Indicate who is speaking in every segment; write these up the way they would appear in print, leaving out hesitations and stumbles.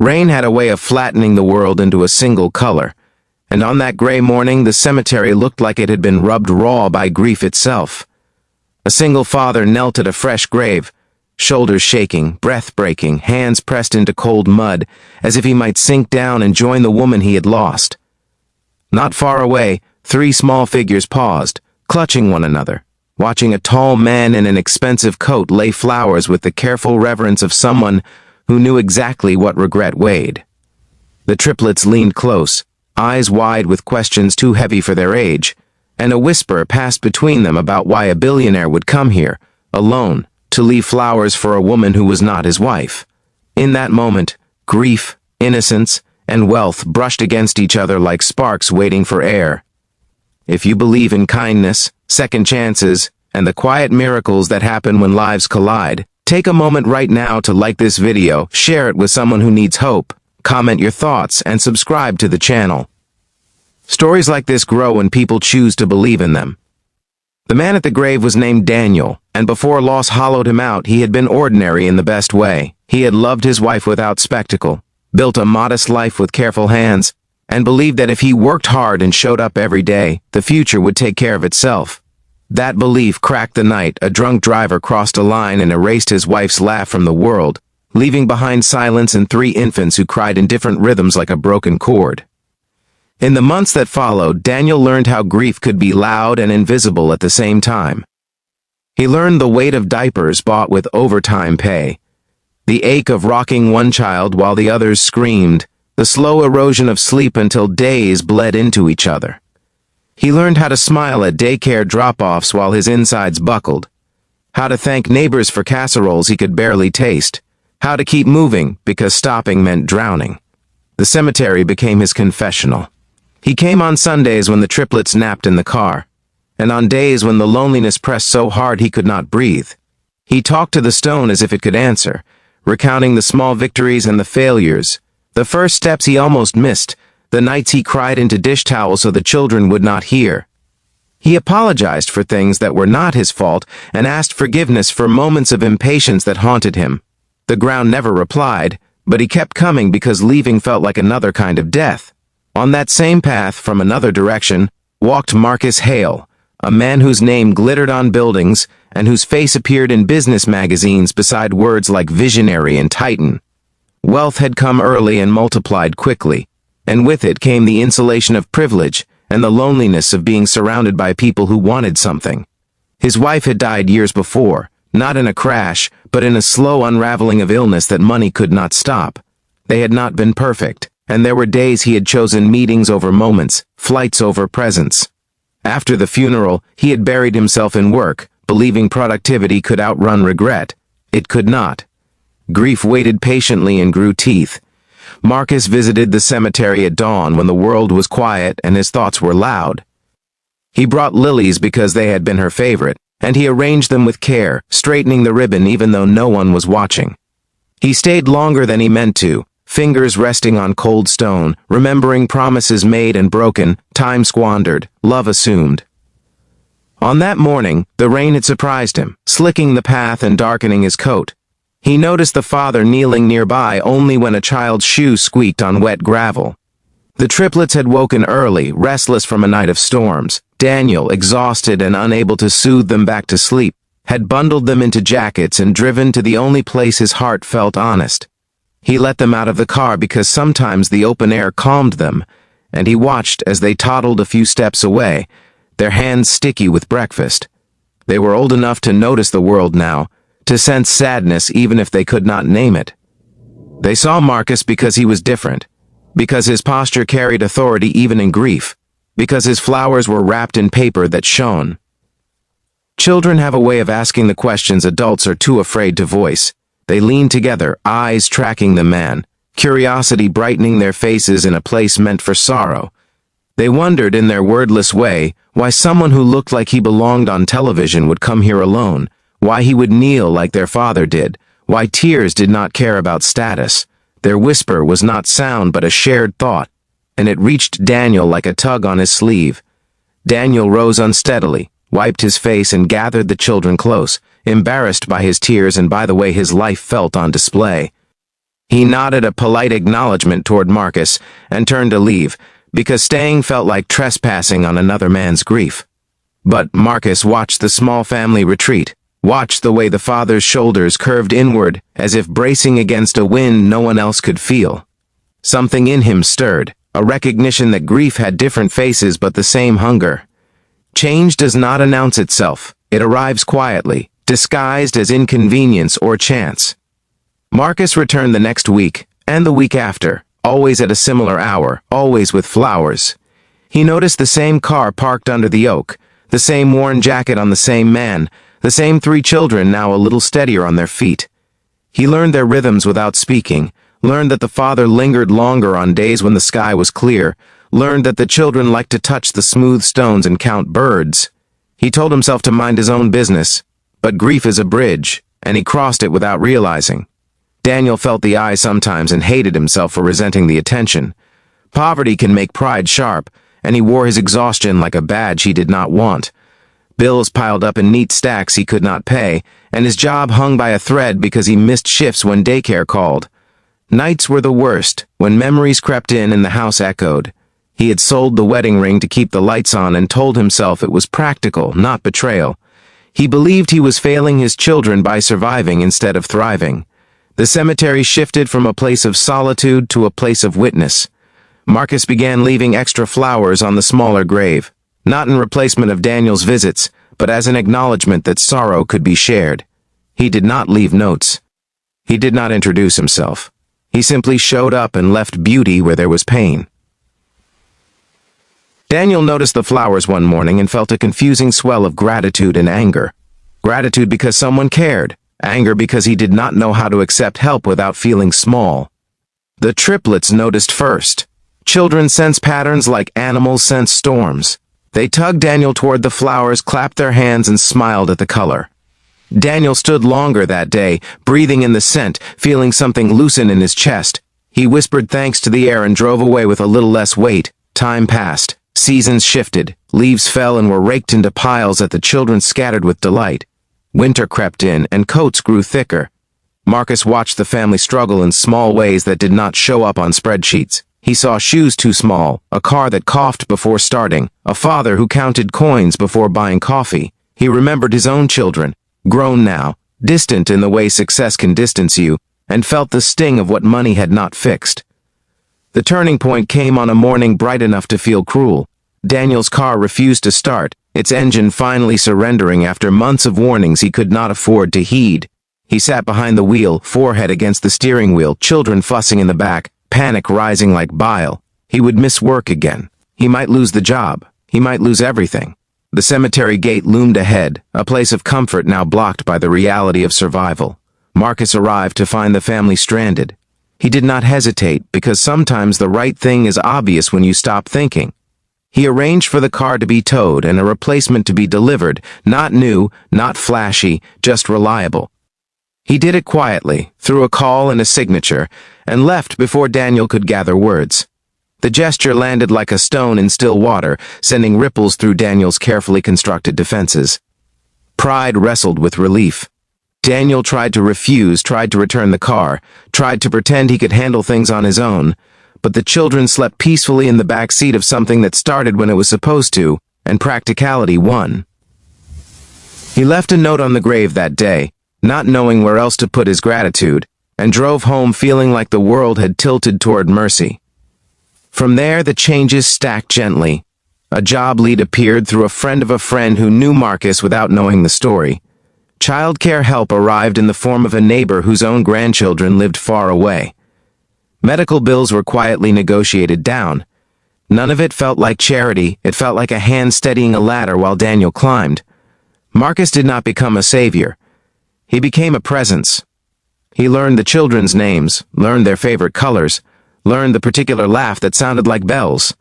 Speaker 1: Rain had a way of flattening the world into a single color, and on that gray morning the cemetery looked like it had been rubbed raw by grief itself. A single father knelt at a fresh grave, shoulders shaking, breath breaking, hands pressed into cold mud, as if he might sink down and join the woman he had lost. Not far away, three small figures paused, clutching one another, watching a tall man in an expensive coat lay flowers with the careful reverence of someone who knew exactly what regret weighed. The triplets leaned close, eyes wide with questions too heavy for their age, and a whisper passed between them about why a billionaire would come here, alone, to leave flowers for a woman who was not his wife. In that moment, grief, innocence, and wealth brushed against each other like sparks waiting for air. If you believe in kindness, second chances, and the quiet miracles that happen when lives collide, take a moment right now to like this video, share it with someone who needs hope, comment your thoughts, and subscribe to the channel. Stories like this grow when people choose to believe in them. The man at the grave was named Daniel, and before loss hollowed him out, he had been ordinary in the best way. He had loved his wife without spectacle, built a modest life with careful hands, and believed that if he worked hard and showed up every day, the future would take care of itself. That belief cracked the night a drunk driver crossed a line and erased his wife's laugh from the world, leaving behind silence and three infants who cried in different rhythms like a broken chord. In the months that followed, Daniel learned how grief could be loud and invisible at the same time. He learned the weight of diapers bought with overtime pay, the ache of rocking one child while the others screamed, the slow erosion of sleep until days bled into each other. He learned how to smile at daycare drop-offs while his insides buckled, how to thank neighbors for casseroles he could barely taste, how to keep moving because stopping meant drowning. The cemetery became his confessional. He came on Sundays when the triplets napped in the car, and on days when the loneliness pressed so hard he could not breathe. He talked to the stone as if it could answer, recounting the small victories and the failures, the first steps he almost missed, the nights he cried into dish towels so the children would not hear. He apologized for things that were not his fault and asked forgiveness for moments of impatience that haunted him. The ground never replied, but he kept coming because leaving felt like another kind of death. On that same path, from another direction, walked Marcus Hale, a man whose name glittered on buildings and whose face appeared in business magazines beside words like visionary and titan. Wealth had come early and multiplied quickly, and with it came the insulation of privilege and the loneliness of being surrounded by people who wanted something. His wife had died years before, not in a crash, but in a slow unraveling of illness that money could not stop. They had not been perfect, and there were days he had chosen meetings over moments, flights over presents. After the funeral, he had buried himself in work, believing productivity could outrun regret. It could not. Grief waited patiently and grew teeth. Marcus visited the cemetery at dawn when the world was quiet and his thoughts were loud. He brought lilies because they had been her favorite, and he arranged them with care, straightening the ribbon even though no one was watching. He stayed longer than he meant to, fingers resting on cold stone, remembering promises made and broken, time squandered, love assumed. On that morning, the rain had surprised him, slicking the path and darkening his coat. He noticed the father kneeling nearby only when a child's shoe squeaked on wet gravel. The triplets had woken early, restless from a night of storms. Daniel, exhausted and unable to soothe them back to sleep, had bundled them into jackets and driven to the only place his heart felt honest. He let them out of the car because sometimes the open air calmed them, and he watched as they toddled a few steps away, their hands sticky with breakfast. They were old enough to notice the world now, to sense sadness even if they could not name it. They saw Marcus because he was different, because his posture carried authority even in grief, because his flowers were wrapped in paper that shone. Children have a way of asking the questions adults are too afraid to voice. They leaned together, eyes tracking the man, curiosity brightening their faces in a place meant for sorrow. They wondered in their wordless way why someone who looked like he belonged on television would come here alone, why he would kneel like their father did, why tears did not care about status. Their whisper was not sound but a shared thought, and it reached Daniel like a tug on his sleeve. Daniel rose unsteadily, wiped his face and gathered the children close, embarrassed by his tears and by the way his life felt on display. He nodded a polite acknowledgement toward Marcus and turned to leave, because staying felt like trespassing on another man's grief. But Marcus watched the small family retreat, watched the way the father's shoulders curved inward as if bracing against a wind no one else could feel. Something in him stirred, a recognition that grief had different faces but the same hunger. Change does not announce itself. It arrives quietly, disguised as inconvenience or chance. Marcus returned the next week, and the week after, always at a similar hour, always with flowers. He noticed the same car parked under the oak, the same worn jacket on the same man, the same 3 children now a little steadier on their feet. He learned their rhythms without speaking, learned that the father lingered longer on days when the sky was clear, learned that the children liked to touch the smooth stones and count birds. He told himself to mind his own business, but grief is a bridge, and he crossed it without realizing. Daniel felt the eye sometimes and hated himself for resenting the attention. Poverty can make pride sharp, and he wore his exhaustion like a badge he did not want. Bills piled up in neat stacks he could not pay, and his job hung by a thread because he missed shifts when daycare called. Nights were the worst, when memories crept in and the house echoed. He had sold the wedding ring to keep the lights on and told himself it was practical, not betrayal. He believed he was failing his children by surviving instead of thriving. The cemetery shifted from a place of solitude to a place of witness. Marcus began leaving extra flowers on the smaller grave, not in replacement of Daniel's visits, but as an acknowledgement that sorrow could be shared. He did not leave notes. He did not introduce himself. He simply showed up and left beauty where there was pain. Daniel noticed the flowers one morning and felt a confusing swell of gratitude and anger. Gratitude because someone cared. Anger because he did not know how to accept help without feeling small. The triplets noticed first. Children sense patterns like animals sense storms. They tugged Daniel toward the flowers, clapped their hands, and smiled at the color. Daniel stood longer that day, breathing in the scent, feeling something loosen in his chest. He whispered thanks to the air and drove away with a little less weight. Time passed. Seasons shifted. Leaves fell and were raked into piles that the children scattered with delight. Winter crept in, and coats grew thicker. Marcus watched the family struggle in small ways that did not show up on spreadsheets. He saw shoes too small, a car that coughed before starting, a father who counted coins before buying coffee. He remembered his own children, grown now, distant in the way success can distance you, and felt the sting of what money had not fixed. The turning point came on a morning bright enough to feel cruel. Daniel's car refused to start, its engine finally surrendering after months of warnings he could not afford to heed. He sat behind the wheel, forehead against the steering wheel, children fussing in the back, panic rising like bile. He would miss work again. He might lose the job. He might lose everything. The cemetery gate loomed ahead, a place of comfort now blocked by the reality of survival. Marcus arrived to find the family stranded. He did not hesitate, because sometimes the right thing is obvious when you stop thinking. He arranged for the car to be towed and a replacement to be delivered, not new, not flashy, just reliable. He did it quietly, through a call and a signature, and left before Daniel could gather words. The gesture landed like a stone in still water, sending ripples through Daniel's carefully constructed defenses. Pride wrestled with relief. Daniel tried to refuse, tried to return the car, tried to pretend he could handle things on his own, but the children slept peacefully in the back seat of something that started when it was supposed to, and practicality won. He left a note on the grave that day, not knowing where else to put his gratitude, and drove home feeling like the world had tilted toward mercy. From there, the changes stacked gently. A job lead appeared through a friend of a friend who knew Marcus without knowing the story. Childcare help arrived in the form of a neighbor whose own grandchildren lived far away. Medical bills were quietly negotiated down. None of it felt like charity, it felt like a hand steadying a ladder while Daniel climbed. Marcus did not become a savior. He became a presence. He learned the children's names, learned their favorite colors, learned the particular laugh that sounded like bells.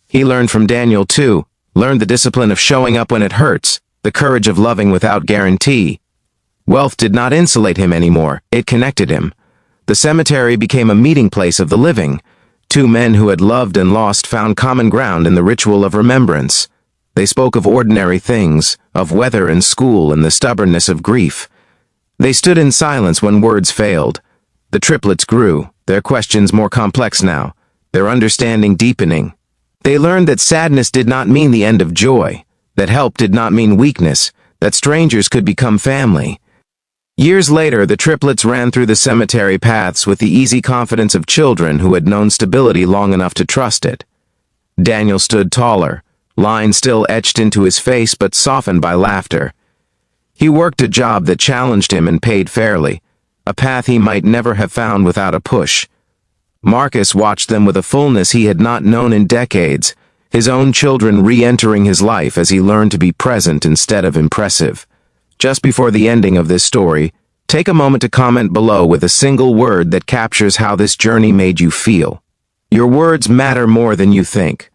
Speaker 1: He learned from Daniel too, learned the discipline of showing up when it hurts, the courage of loving without guarantee. Wealth did not insulate him anymore, it connected him. The cemetery became a meeting place of the living. 2 men who had loved and lost found common ground in the ritual of remembrance. They spoke of ordinary things, of weather and school and the stubbornness of grief. They stood in silence when words failed. The triplets grew, their questions more complex now, their understanding deepening. They learned that sadness did not mean the end of joy, that help did not mean weakness, that strangers could become family. Years later, the triplets ran through the cemetery paths with the easy confidence of children who had known stability long enough to trust it. Daniel stood taller, lines still etched into his face but softened by laughter. He worked a job that challenged him and paid fairly, a path he might never have found without a push. Marcus watched them with a fullness he had not known in decades, his own children re-entering his life as he learned to be present instead of impressive. Just before the ending of this story, take a moment to comment below with a single word that captures how this journey made you feel. Your words matter more than you think.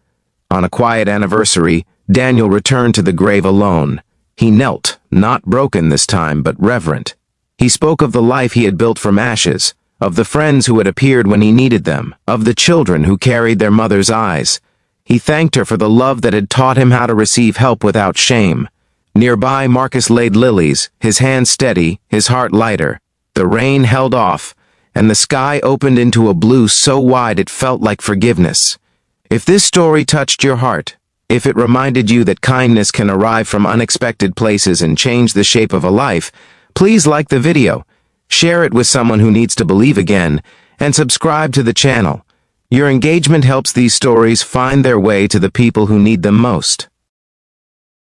Speaker 1: On a quiet anniversary, Daniel returned to the grave alone. He knelt, not broken this time, but reverent. He spoke of the life he had built from ashes, of the friends who had appeared when he needed them, of the children who carried their mother's eyes. He thanked her for the love that had taught him how to receive help without shame. Nearby, Marcus laid lilies, his hand steady, his heart lighter. The rain held off, and the sky opened into a blue so wide it felt like forgiveness. If this story touched your heart, if it reminded you that kindness can arrive from unexpected places and change the shape of a life, please like the video, share it with someone who needs to believe again, and subscribe to the channel. Your engagement helps these stories find their way to the people who need them most.